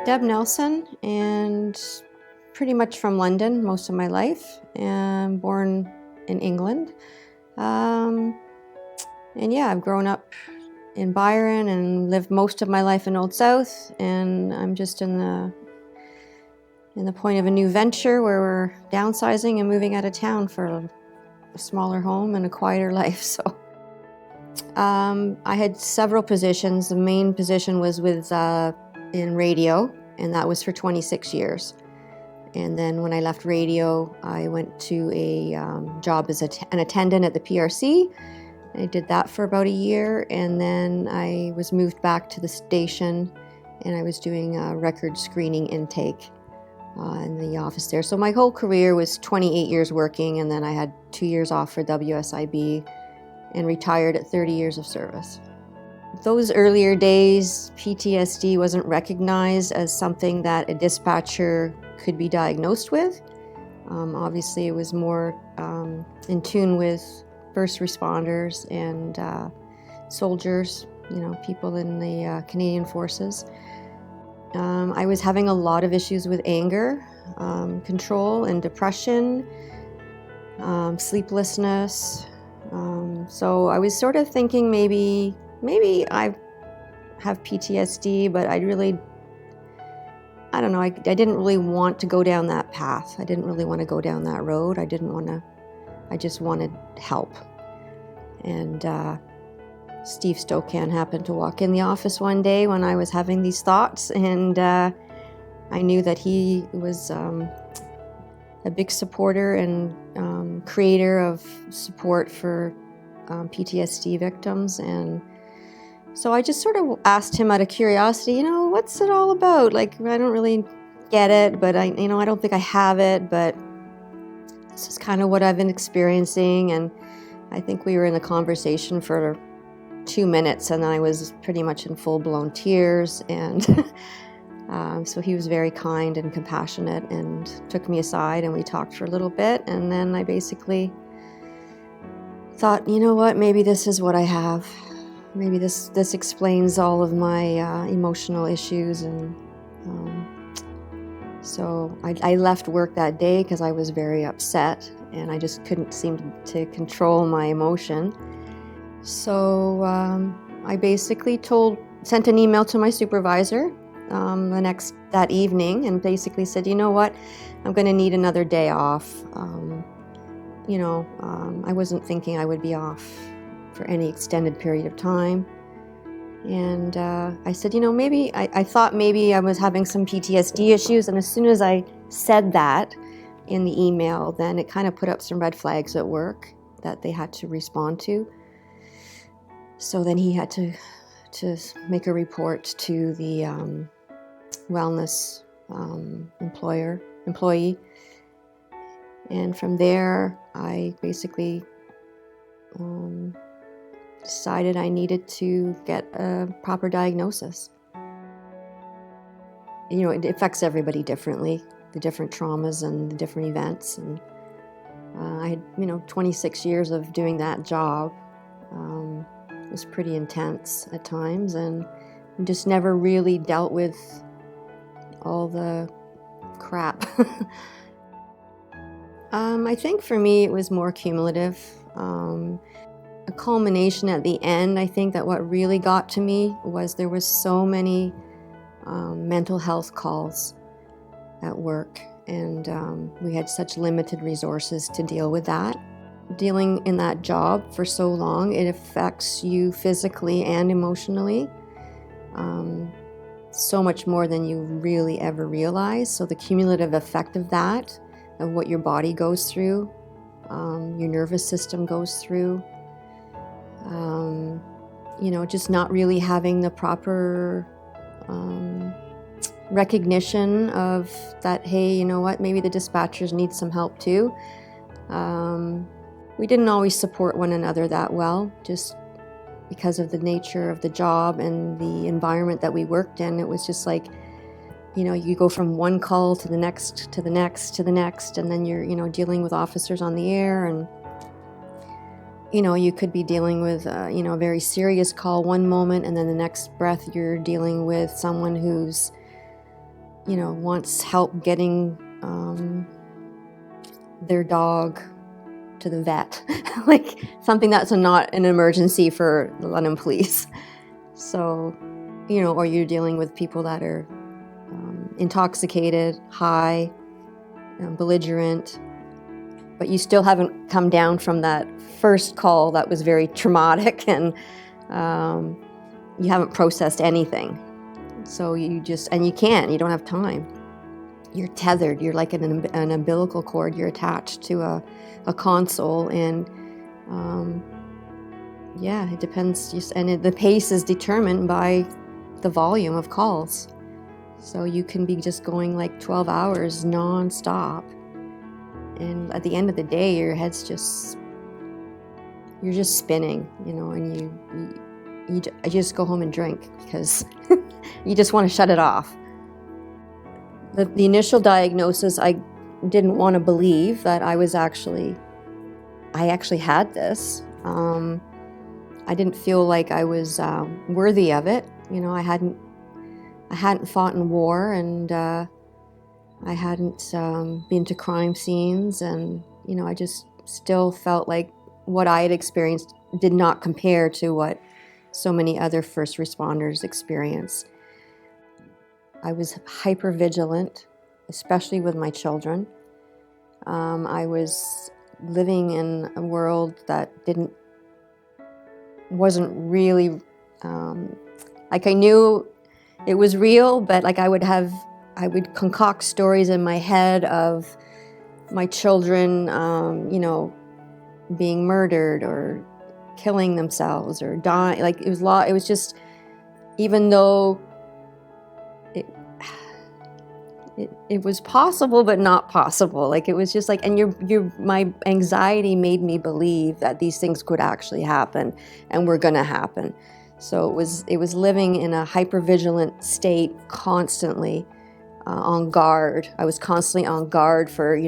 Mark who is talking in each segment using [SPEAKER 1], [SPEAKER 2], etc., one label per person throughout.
[SPEAKER 1] Deb Nelson, and pretty much from London most of my life, and born in England. And yeah, I've grown up in Byron and lived most of my life in Old South, and I'm just in the point of a new venture where we're downsizing and moving out of town for a smaller home and a quieter life. So I had several positions. The main position was with in radio, and that was for 26 years. And then when I left radio, I went to a job as an attendant at the PRC. I did that for about a year, and then I was moved back to the station, and I was doing a record screening intake in the office there. So my whole career was 28 years working, and then I had 2 years off for WSIB and retired at 30 years of service. Those earlier days, PTSD wasn't recognized as something that a dispatcher could be diagnosed with. Obviously, it was more in tune with first responders and soldiers, people in the Canadian Forces. I was having a lot of issues with anger, control, and depression, sleeplessness. So I was sort of thinking maybe I have PTSD, but I don't know, I didn't really want to go down that path. I didn't really want to go down that road. I just wanted help. And Steve Stokan happened to walk in the office one day when I was having these thoughts, and I knew that he was a big supporter and creator of support for PTSD victims. And so I just sort of asked him out of curiosity, what's it all about? Like, I don't really get it, but I don't think I have it, but this is kind of what I've been experiencing. And I think we were in a conversation for 2 minutes, and then I was pretty much in full-blown tears. And so he was very kind and compassionate and took me aside, and we talked for a little bit. And then I basically thought, you know what, maybe this is what I have. Maybe this explains all of my emotional issues. And so I left work that day because I was very upset, and I just couldn't seem to control my emotion. So I basically sent an email to my supervisor that evening, and basically said, you know what, I'm going to need another day off. I wasn't thinking I would be off for any extended period of time. And I said, maybe, I thought maybe I was having some PTSD issues. And as soon as I said that in the email, then it kind of put up some red flags at work that they had to respond to. So then he had to make a report to the wellness employee. And from there, I basically decided I needed to get a proper diagnosis. It affects everybody differently, the different traumas and the different events. And I had, 26 years of doing that job. It was pretty intense at times, and just never really dealt with all the crap. I think for me it was more cumulative. A culmination at the end. I think that what really got to me was there was so many mental health calls at work, and we had such limited resources to deal with that. Dealing in that job for so long, it affects you physically and emotionally so much more than you really ever realize. So the cumulative effect of that, of what your body goes through, your nervous system goes through, just not really having the proper recognition of that, hey, you know what, maybe the dispatchers need some help too. We didn't always support one another that well, just because of the nature of the job and the environment that we worked in. It was just like, you go from one call to the next, to the next, to the next, and then you're, dealing with officers on the air, and, you could be dealing with, a very serious call one moment, and then the next breath you're dealing with someone who's wants help getting their dog to the vet, like something that's not an emergency for the London police. So, or you're dealing with people that are intoxicated, high, belligerent, but you still haven't come down from that first call that was very traumatic, and you haven't processed anything. So you don't have time. You're tethered, you're like an umbilical cord, you're attached to a console, and it depends, the pace is determined by the volume of calls. So you can be just going like 12 hours non-stop, and at the end of the day, your head's you're just spinning, and I just go home and drink because you just want to shut it off. The initial diagnosis, I didn't want to believe that I actually had this. I didn't feel like I was worthy of it. I hadn't fought in war, and I hadn't been to crime scenes, and I just still felt like what I had experienced did not compare to what so many other first responders experience. I was hypervigilant, especially with my children. I was living in a world that wasn't really, like I knew it was real, but like I would concoct stories in my head of my children, being murdered or killing themselves or dying. Like it was just, even though it was possible, but not possible. Like it was just like, and my anxiety made me believe that these things could actually happen and were gonna happen. So it was living in a hypervigilant state, constantly on guard. I was constantly on guard for,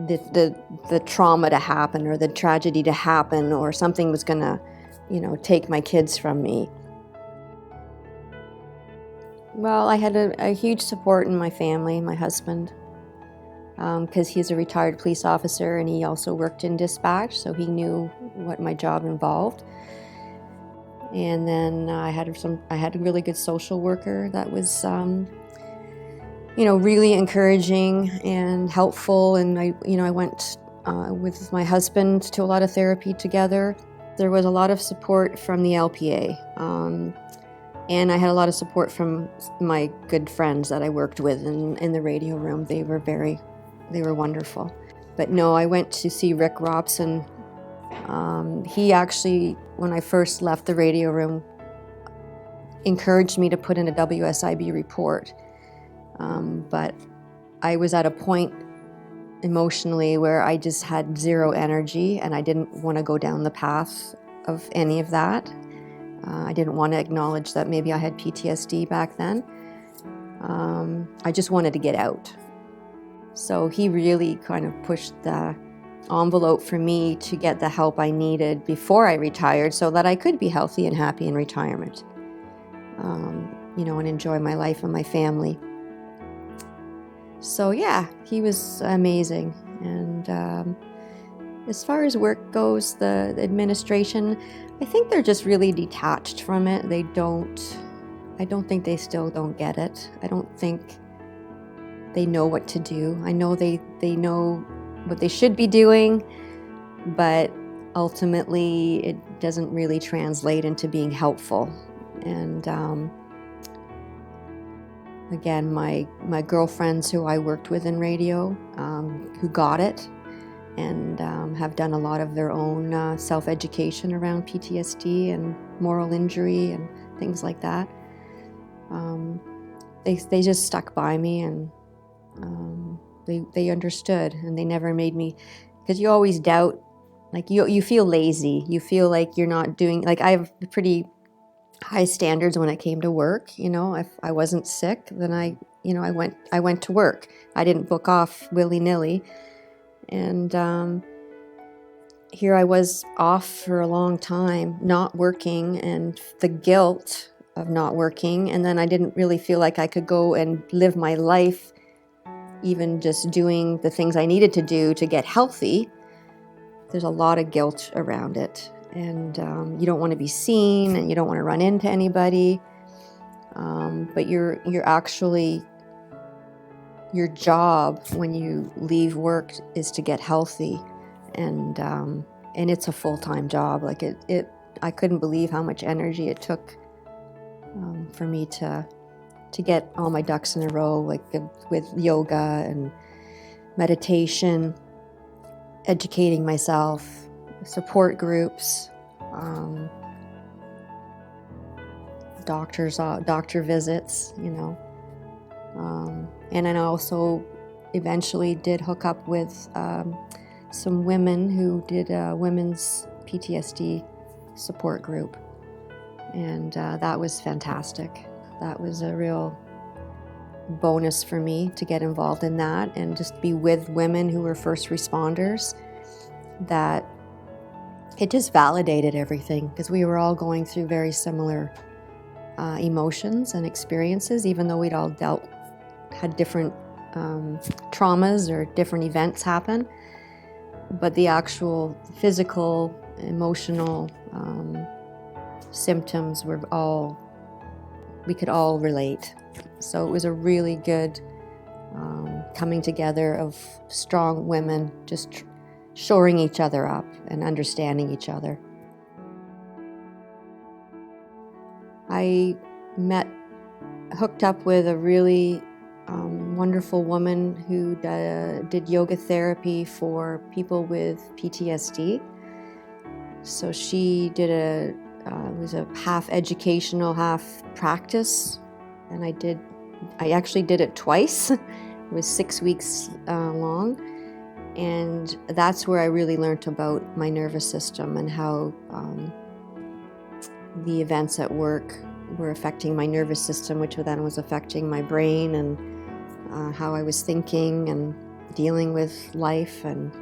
[SPEAKER 1] the trauma to happen, or the tragedy to happen, or something was gonna, take my kids from me. Well, I had a huge support in my family, my husband, because he's a retired police officer, and he also worked in dispatch, so he knew what my job involved. And then I had a really good social worker that was, really encouraging and helpful. And I went with my husband to a lot of therapy together. There was a lot of support from the LPA. And I had a lot of support from my good friends that I worked with in the radio room. They were wonderful. But no, I went to see Rick Robson. He actually, when I first left the radio room, encouraged me to put in a WSIB report. But I was at a point emotionally where I just had zero energy, and I didn't want to go down the path of any of that. I didn't want to acknowledge that maybe I had PTSD back then. I just wanted to get out. So he really kind of pushed the envelope for me to get the help I needed before I retired, so that I could be healthy and happy in retirement, and enjoy my life and my family. So yeah, he was amazing. And as far as work goes, the administration, I think they're just really detached from it. I don't think they still don't get it. I don't think they know what to do. I know they know what they should be doing, but ultimately it doesn't really translate into being helpful. And again, my girlfriends who I worked with in radio, who got it, and have done a lot of their own self-education around PTSD and moral injury and things like that. They just stuck by me, and they understood, and they never made me, because you always doubt, like you feel lazy, you feel like you're not doing, like I have pretty high standards when it came to work. If I wasn't sick, then I went to work. I didn't book off willy-nilly. And here I was off for a long time, not working, and the guilt of not working, and then I didn't really feel like I could go and live my life even just doing the things I needed to do to get healthy. There's a lot of guilt around it, and you don't want to be seen, and you don't want to run into anybody, but you're actually, your job when you leave work is to get healthy, and it's a full-time job. Like I couldn't believe how much energy it took for me to get all my ducks in a row, like with yoga and meditation, educating myself, support groups, doctor visits, and then I also eventually did hook up with some women who did a women's PTSD support group, and that was fantastic. That was a real bonus for me to get involved in that and just be with women who were first responders. That it just validated everything, because we were all going through very similar emotions and experiences, even though we'd all had different traumas or different events happen. But the actual physical, emotional symptoms were we could all relate. So it was a really good coming together of strong women, just shoring each other up and understanding each other. I hooked up with a really wonderful woman who did yoga therapy for people with PTSD. So she did it was a half educational, half practice, and I actually did it twice. It was 6 weeks long, and that's where I really learned about my nervous system and how the events at work were affecting my nervous system, which then was affecting my brain, and how I was thinking and dealing with life. And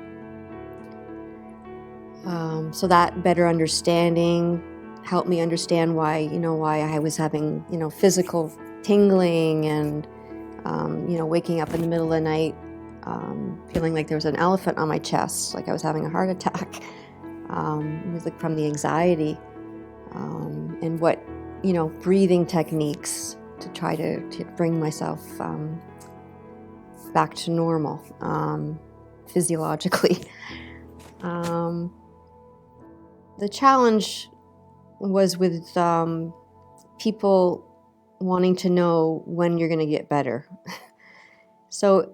[SPEAKER 1] so that better understanding helped me understand why I was having, physical tingling and, waking up in the middle of the night, feeling like there was an elephant on my chest, like I was having a heart attack. It was like from the anxiety, and what, breathing techniques to try to bring myself back to normal, physiologically. The challenge was with people wanting to know when you're going to get better. So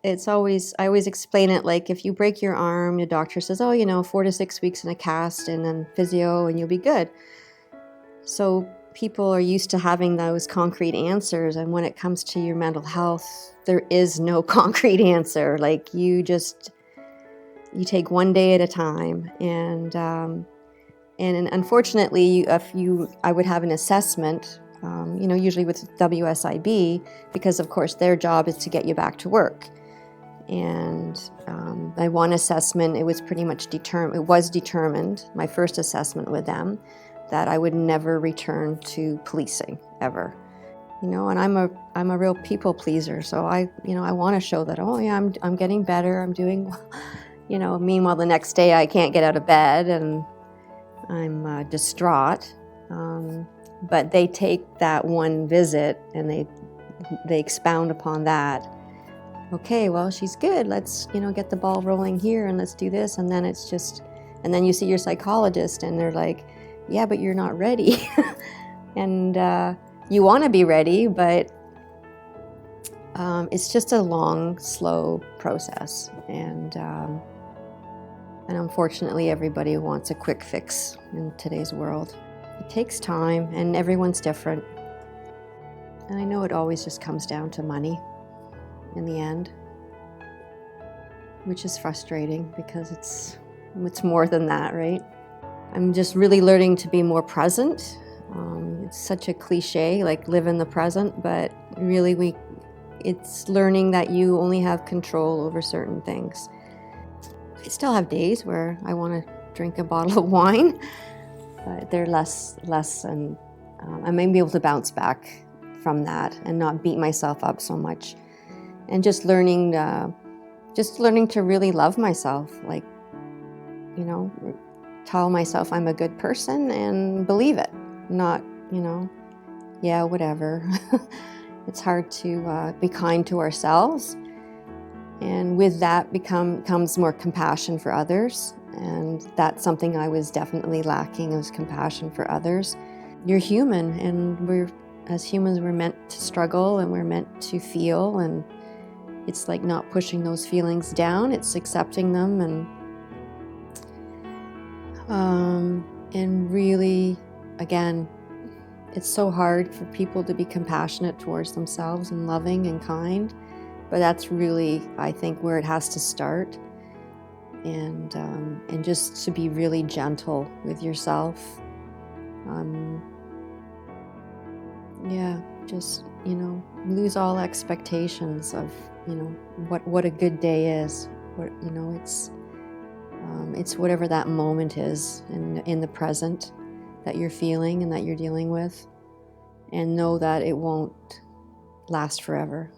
[SPEAKER 1] I always explain it like, if you break your arm, your doctor says, 4 to 6 weeks in a cast and then physio and you'll be good. So people are used to having those concrete answers, and when it comes to your mental health, there is no concrete answer. Like you take one day at a time, and unfortunately, I would have an assessment, usually with WSIB, because of course their job is to get you back to work. And my one assessment, it was pretty much determined, my first assessment with them, that I would never return to policing ever. And I'm a real people pleaser, so I want to show that, I'm getting better, I'm doing well. Meanwhile, the next day I can't get out of bed and I'm distraught. But they take that one visit and they expound upon that. Okay, well, she's good. Let's, get the ball rolling here and let's do this. And then and then you see your psychologist and they're like, yeah, but you're not ready. And you want to be ready, but it's just a long, slow process. And unfortunately, everybody wants a quick fix in today's world. It takes time, and everyone's different. And I know it always just comes down to money in the end, which is frustrating because it's more than that, right? I'm just really learning to be more present. It's such a cliche, like live in the present, but really it's learning that you only have control over certain things. I still have days where I want to drink a bottle of wine, but they're less and I may be able to bounce back from that and not beat myself up so much. And just learning to really love myself, like, tell myself I'm a good person and believe it, not, yeah, whatever. It's hard to be kind to ourselves. And with that comes more compassion for others. And that's something I was definitely lacking, was compassion for others. You're human, and as humans, we're meant to struggle and we're meant to feel. And it's like not pushing those feelings down, it's accepting them and really, again, it's so hard for people to be compassionate towards themselves and loving and kind. But that's really, I think, where it has to start. And just to be really gentle with yourself. Yeah, just, lose all expectations of, what a good day is. It's whatever that moment is in the present that you're feeling and that you're dealing with. And know that it won't last forever.